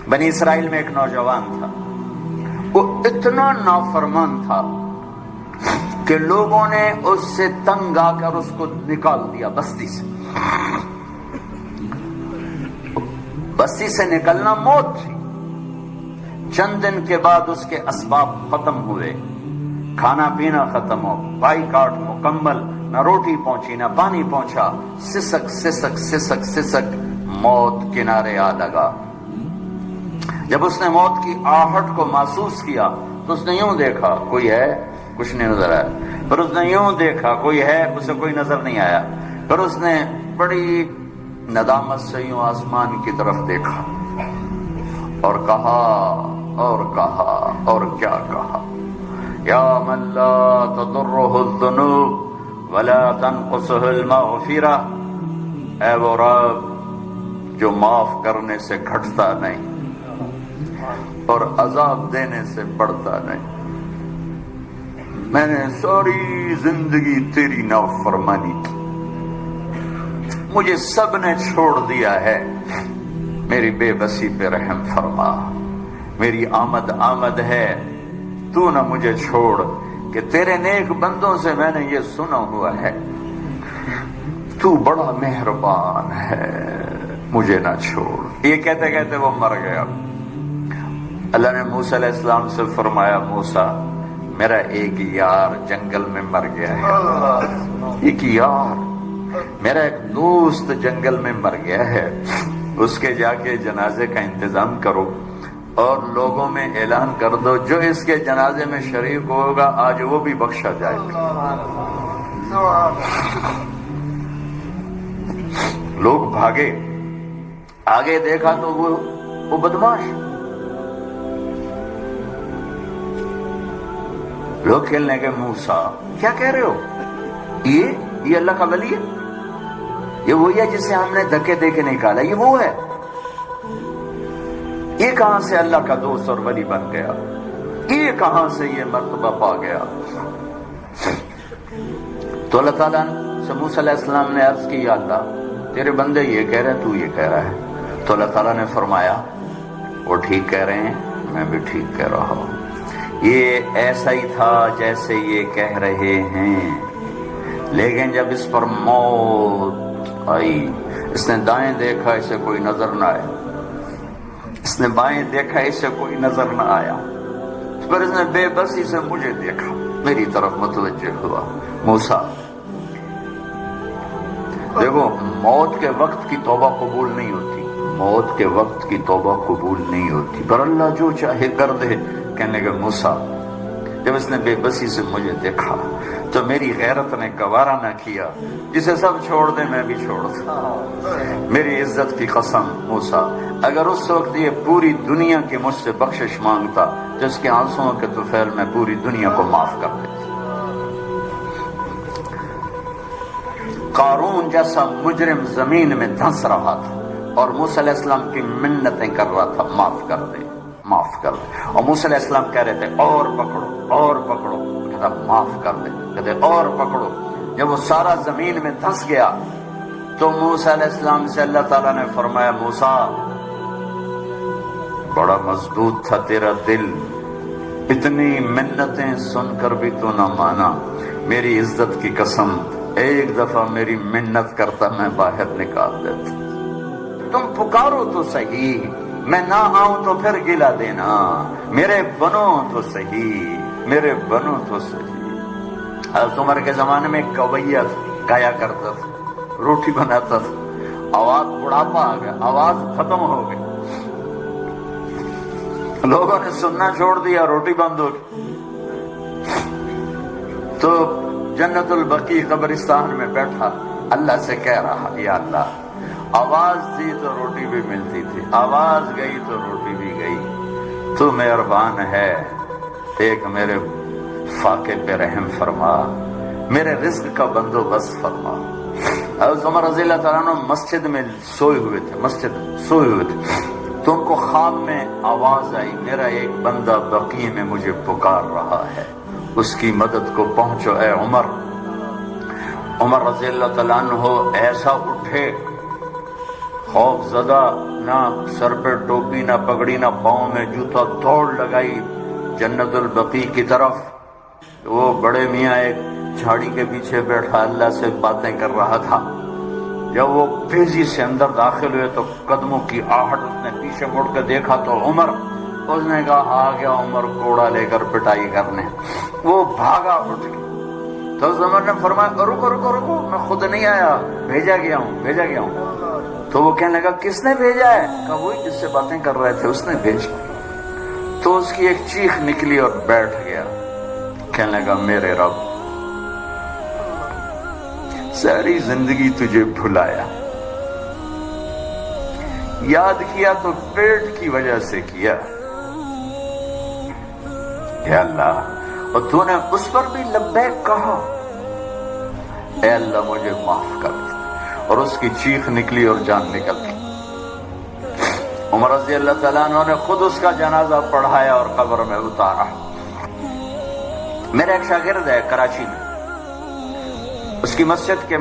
بنی اسرائیل میں ایک نوجوان تھا، وہ اتنا نافرمان تھا کہ لوگوں نے اس سے تنگ آ کر اس کو نکال دیا بستی سے۔ بستی سے نکلنا موت تھی۔ چند دن کے بعد اس کے اسباب ختم ہوئے، کھانا پینا ختم ہو، بائی کاٹ مکمل، نہ روٹی پہنچی نہ پانی پہنچا، سسک سسک سسک سسک موت کنارے آ لگا۔ جب اس نے موت کی آہٹ کو محسوس کیا تو اس نے یوں دیکھا کوئی ہے، کچھ نہیں نظر آیا، پھر اس نے یوں دیکھا کوئی ہے، اسے کوئی نظر نہیں آیا، پھر اس نے بڑی ندامت سے یوں آسمان کی طرف دیکھا اور کہا اور کیا کہا، یا من لا تضرہ الذنوب ولا تنقصہ المغفرہ، اے وہ رب جو معاف کرنے سے گھٹتا نہیں اور عذاب دینے سے بڑھتا نہیں، میں نے ساری زندگی تیری نافرمانی کی، مجھے سب نے چھوڑ دیا ہے، میری بے بسی پہ رحم فرما، میری آمد ہے، تو نہ مجھے چھوڑ، کہ تیرے نیک بندوں سے میں نے یہ سنا ہوا ہے تو بڑا مہربان ہے، مجھے نہ چھوڑ۔ یہ کہتے کہتے وہ مر گیا۔ اللہ نے موسیٰ علیہ السلام سے فرمایا، موسیٰ میرا ایک یار جنگل میں مر گیا ہے، ایک یار میرا ایک دوست جنگل میں مر گیا ہے، اس کے جا کے جنازے کا انتظام کرو اور لوگوں میں اعلان کر دو جو اس کے جنازے میں شریک ہوگا آج وہ بھی بخشا جائے گا۔ لوگ بھاگے، آگے دیکھا تو وہ بدماش، لوگ کھیلنے کے، موسیٰ کیا کہہ رہے ہو، یہ اللہ کا ولی ہے، یہ وہی ہے جسے ہم نے دھکے دے کے نکالا، یہ وہ ہے، یہ کہاں سے اللہ کا دوست اور ولی بن گیا، یہ کہاں سے یہ مرتبہ پا گیا۔ تو اللہ تعالیٰ سے موسیٰ علیہ السلام نے عرض کی، یا اللہ تیرے بندے یہ کہہ رہے تو یہ کہہ رہا ہے۔ تو اللہ تعالیٰ نے فرمایا وہ ٹھیک کہہ رہے ہیں، میں بھی ٹھیک کہہ رہا ہوں، یہ ایسا ہی تھا جیسے یہ کہہ رہے ہیں، لیکن جب اس پر موت آئی، اس نے دائیں دیکھا اسے کوئی نظر نہ آیا، اس نے بائیں دیکھا اسے کوئی نظر نہ آیا، پھر اس نے بے بسی سے مجھے دیکھا، میری طرف متوجہ ہوا۔ موسیٰ دیکھو، موت کے وقت کی توبہ قبول نہیں ہوتی، موت کے وقت کی توبہ قبول نہیں ہوتی، پر اللہ جو چاہے کر دے۔ کہنے لگے موسیٰ جب اس نے بے بسی سے مجھے دیکھا تو میری غیرت نے گوارا نہ کیا، جسے سب چھوڑ دیں میں بھی چھوڑ دوں، میری عزت کی قسم موسیٰ اگر اس وقت یہ پوری دنیا کی مجھ سے بخشش مانگتا تو اس کے آنسوؤں کے طفیل میں پوری دنیا کو معاف کر دیتا۔ قارون جیسا مجرم زمین میں دھنس رہا تھا اور موسیٰ علیہ السلام کی منتیں کر رہا تھا، معاف کر دے معاف کر دے، اور موسیٰ علیہ السلام کہہ رہے تھے اور پکڑو، کہتا معاف کر دے، کہتے اور پکڑو۔ جب وہ سارا زمین میں دھنس گیا تو موسیٰ علیہ السلام سے اللہ تعالیٰ نے فرمایا، موسیٰ بڑا مضبوط تھا تیرا دل، اتنی منتیں سن کر بھی تو نہ مانا، میری عزت کی قسم ایک دفعہ میری منت کرتا میں باہر نکال دیتا، تم پکارو تو صحیح، میں نہ آؤں تو پھر گلا دینا، میرے بنو تو صحیح، میرے بنو تو صحیح۔ حضرت عمر کے زمانے میں کویہ گایا کرتا تھا، روٹی بناتا تھا، آواز بڑھاپا آ گیا، آواز ختم ہو گئی، لوگوں نے سننا چھوڑ دیا، روٹی بند ہو گئی، تو جنت البقیع قبرستان میں بیٹھا اللہ سے کہہ رہا، یا اللہ آواز تھی تو روٹی بھی ملتی تھی، آواز گئی تو روٹی بھی گئی، تو مہربان ہے، ایک میرے فاقے پہ رحم فرما، میرے رزق کا بندوبست فرما۔ حضرت عمر رضی اللہ تعالیٰ عنہ مسجد میں سوئے ہوئے تھے، تو ان کو خواب میں آواز آئی، میرا ایک بندہ بقیع میں مجھے پکار رہا ہے، اس کی مدد کو پہنچو اے عمر۔ عمر رضی اللہ تعالیٰ عنہ ایسا اٹھے، خوف زدہ، نہ سر پہ ٹوپی، نہ پگڑی، نہ پاؤں میں جوتا، دوڑ لگائی جنت البقیع کی طرف۔ وہ بڑے میاں ایک جھاڑی کے پیچھے بیٹھا اللہ سے باتیں کر رہا تھا۔ جب وہ تیزی سے اندر داخل ہوئے تو قدموں کی آہٹ، اس نے پیچھے مڑ کے دیکھا تو عمر، اس نے کہا آ گیا عمر کوڑا لے کر پٹائی کرنے۔ وہ بھاگا اٹھ کے، تو عمر نے فرمایا رکو رکو رکو، میں خود نہیں آیا، بھیجا گیا ہوں۔ تو وہ کہنے لگا کس نے بھیجا ہے؟ کہا وہی جس سے باتیں کر رہے تھے اس نے بھیجا۔ تو اس کی ایک چیخ نکلی اور بیٹھ گیا، کہنے لگا میرے رب، ساری زندگی تجھے بھلایا، یاد کیا تو پیٹ کی وجہ سے کیا، اے اللہ، اور تو نے اس پر بھی لبیک کہا، اے اللہ مجھے معاف کر دے۔ اور اس کی چیخ نکلی اور جان نکل گئی۔ عمر رضی اللہ تعالیٰ عنہ نے خود اس کا جنازہ پڑھایا اور قبر میں اتارا۔ میرا ایک شاگرد ہے کراچی میں، اس کی مسجد کے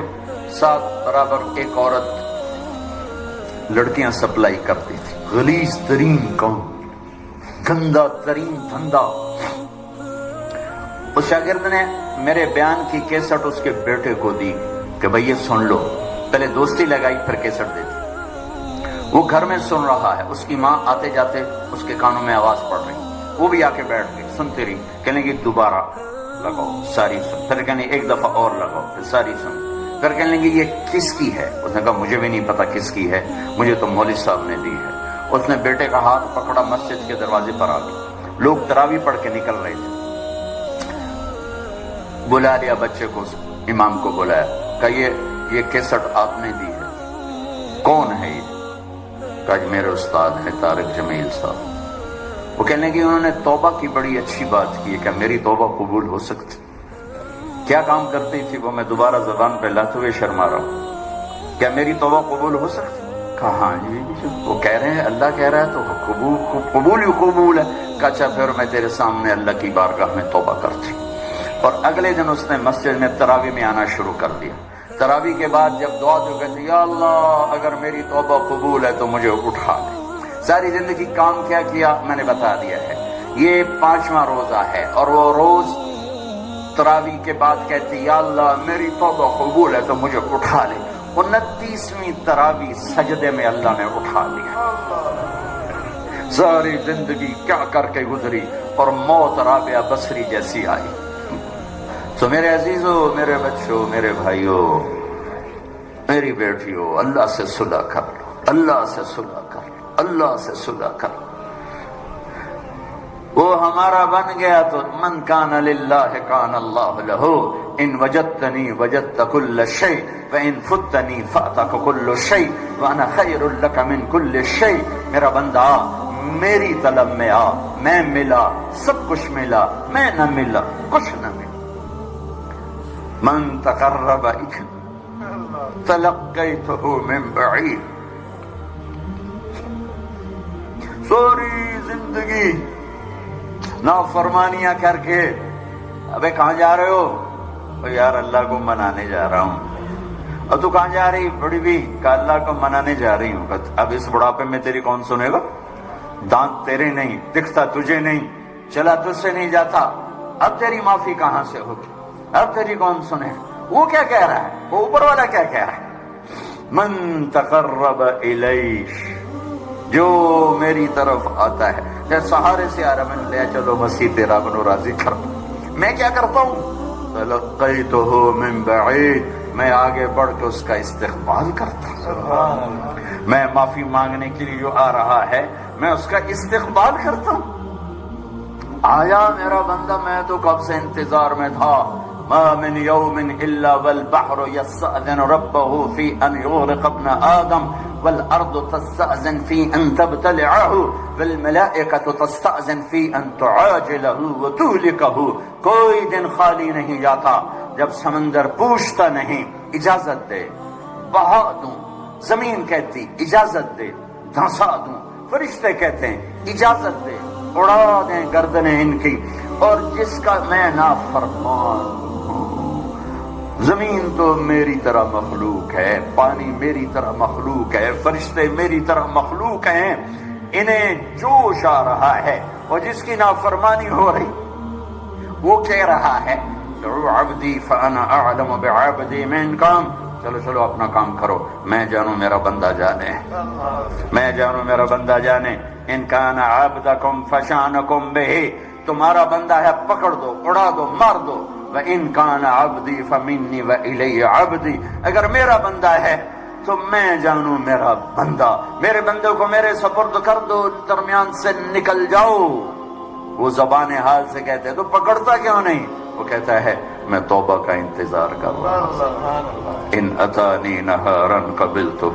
ساتھ برابر ایک عورت لڑکیاں سپلائی کرتی تھی، غلیظ ترین کام، گندا ترین دھندا۔ اس شاگرد نے میرے بیان کی کیسٹ اس کے بیٹے کو دی کہ بھئی یہ سن لو، پہلے دوستی لگائی پھر کیسٹ دی تھی۔ وہ گھر میں سن رہا ہے، اس کی ماں آتے جاتے اس کے کانوں میں آواز پڑ رہی، وہ بھی آ کے بیٹھ گئی، سنتی رہی، کہنے کی دوبارہ لگاؤ، ساری سن، پھر کہنے ایک دفعہ اور لگاؤ، پھر ساری سن، پھر کہنے لگی یہ کس کی ہے؟ اس نے کہا مجھے بھی نہیں پتا کس کی ہے، مجھے تو مولوی صاحب نے دی ہے۔ اس نے بیٹے کا ہاتھ پکڑا، مسجد کے دروازے پر آ گئی، لوگ تراویح پڑھ کے نکل رہے تھے، بلا لیا بچے کو، امام کو بلایا، کہا یہ کیسٹ آپ نے دی ہے، کون ہے یہ؟ کہا میرے استاد ہے طارق جمیل صاحب۔ وہ کہنے کہ انہوں نے توبہ کی بڑی اچھی بات کی ہے، کیا میری توبہ قبول ہو سکتی؟ کیا کام کرتی تھی وہ؟ میں دوبارہ زبان پہ لاتے ہوئے شرما رہا ہوں، کیا میری توبہ قبول ہو سکتی؟ کہا ہاں جی، وہ کہہ رہے ہیں اللہ کہہ رہا ہے تو قبول ہی قبول ہے۔ کہا اچھا پھر میں تیرے سامنے اللہ کی بارگاہ میں توبہ کرتی۔ اور اگلے دن اس نے مسجد میں تراویح میں آنا شروع کر دیا۔ تراویح کے بعد جب دعا تو کہتی یا اللہ اگر میری توبہ قبول ہے تو مجھے اٹھا لے۔ ساری زندگی کام کیا کیا میں نے بتا دیا ہے۔ یہ 5واں روزہ ہے اور وہ روز تراویح کے بعد کہتی یا اللہ میری توبہ قبول ہے تو مجھے اٹھا لے۔ 29ویں تراویح سجدے میں اللہ نے اٹھا لیا۔ ساری زندگی کیا کر کے گزری اور موت رابعہ بصری جیسی آئی۔ تو میرے عزیزوں، میرے بچوں، میرے بھائیوں، میری بیٹیوں، اللہ سے صلح کر لو، اللہ سے صلح کر لو، اللہ سے صلح کر لو۔ وہ ہمارا بن گیا تو من کان للہ کان اللہ لہ، ان وجدتنی وجدت کل شیء وان فتنی فاتک کل شیء وانا خیر لک من کل شیء۔ میرا بندہ میری طلب میں آ، میں ملا، سب کچھ ملا، میں نہ ملا، کچھ نہ ملا۔ من تقرب الی تلقیتہ من بعید۔ ساری زندگی نافرمانیاں کر کے، ابے کہاں جا رہے ہو؟ یار اللہ کو منانے جا رہا ہوں۔ اور تو کہاں جا رہی بڑی بھی؟ کہ اللہ کو منانے جا رہی ہوں۔ اب اس بڑھاپے میں تیری کون سنے گا؟ دانت تیرے نہیں، دکھتا تجھے نہیں، چلا تجھ سے نہیں جاتا، اب تیری معافی کہاں سے ہوگی؟ اب تیری کون سنے؟ وہ کیا کہہ رہا ہے؟ وہ اوپر والا کیا کہہ رہا ہے؟ من تقرب الی، جو میری طرف آتا ہے، جیسے سہارے سے آ رہا، میں لے چلو مسیح تیرا بنو راضی کر، میں کیا کرتا ہوں؟ تلقیتہ من بعید، میں آگے بڑھ کے اس کا استقبال کرتا ہوں۔ میں معافی مانگنے کے لیے جو آ رہا ہے میں اس کا استقبال کرتا ہوں۔ آیا میرا بندہ، میں تو کب سے انتظار میں تھا۔ ما من يوم الا والبحر يستأذن ربه في ان يغرق ابن آدم والارض تستأذن في ان تبتلعه والملائكة تستأذن في ان تعاجله وتهلكه۔ کوئی دن خالی نہیں جاتا جب سمندر پوچھتا نہیں اجازت دے، بہا دوں، زمین کہتی اجازت دے، دھنسا دوں، فرشتے کہتے ہیں اجازت دے، اڑا دیں گردنیں ان کی، اور جس کا میں نافرمان ہوں زمین تو میری طرح مخلوق ہے، پانی میری طرح مخلوق ہے، فرشتے میری طرح مخلوق ہیں، انہیں جوش آ رہا ہے، اور جس کی نافرمانی ہو رہی وہ کہہ رہا ہے دعو عبدی فانا اعلم بعبدی من کام، چلو چلو اپنا کام کرو، میں جانوں میرا بندہ جانے، میں جانوں میرا بندہ جانے، ان کان عبدکم فشانکم بہ، تمہارا بندہ ہے پکڑ دو، اڑا دو، مار دو، وَإِن كَانَ عَبْدِي فَمِنِّي وَإِلَيَّ عَبْدِي، اگر میرا بندہ ہے تو میں جانوں میرا بندہ، میرے بندے کو میرے سپرد کر دو، درمیان سے نکل جاؤ۔ وہ زبان حال سے کہتے تو پکڑتا کیوں نہیں؟ وہ کہتا ہے میں توبہ کا انتظار کر رہا ہوں، ان اتانی نہارا قبلتہ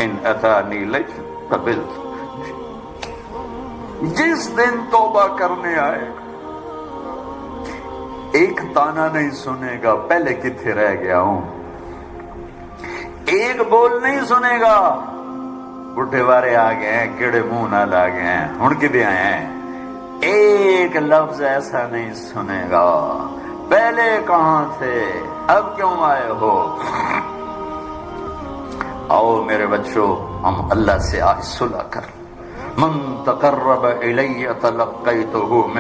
ان اتانی لیلا قبلتہ، جس دن توبہ کرنے آئے گا ایک تانا نہیں سنے گا پہلے کتنے رہ گیا ہوں، ایک بول نہیں سنے گا بڈھے وارے آ گئے ہیں، کیڑے منہ نال آ گئے ہیں، ہن کدے آئے ہیں، ایک لفظ ایسا نہیں سنے گا پہلے کہاں تھے، اب کیوں آئے ہو؟ آؤ میرے بچوں ہم اللہ سے آج صلح کر، من تقرب الی تلقیتہ من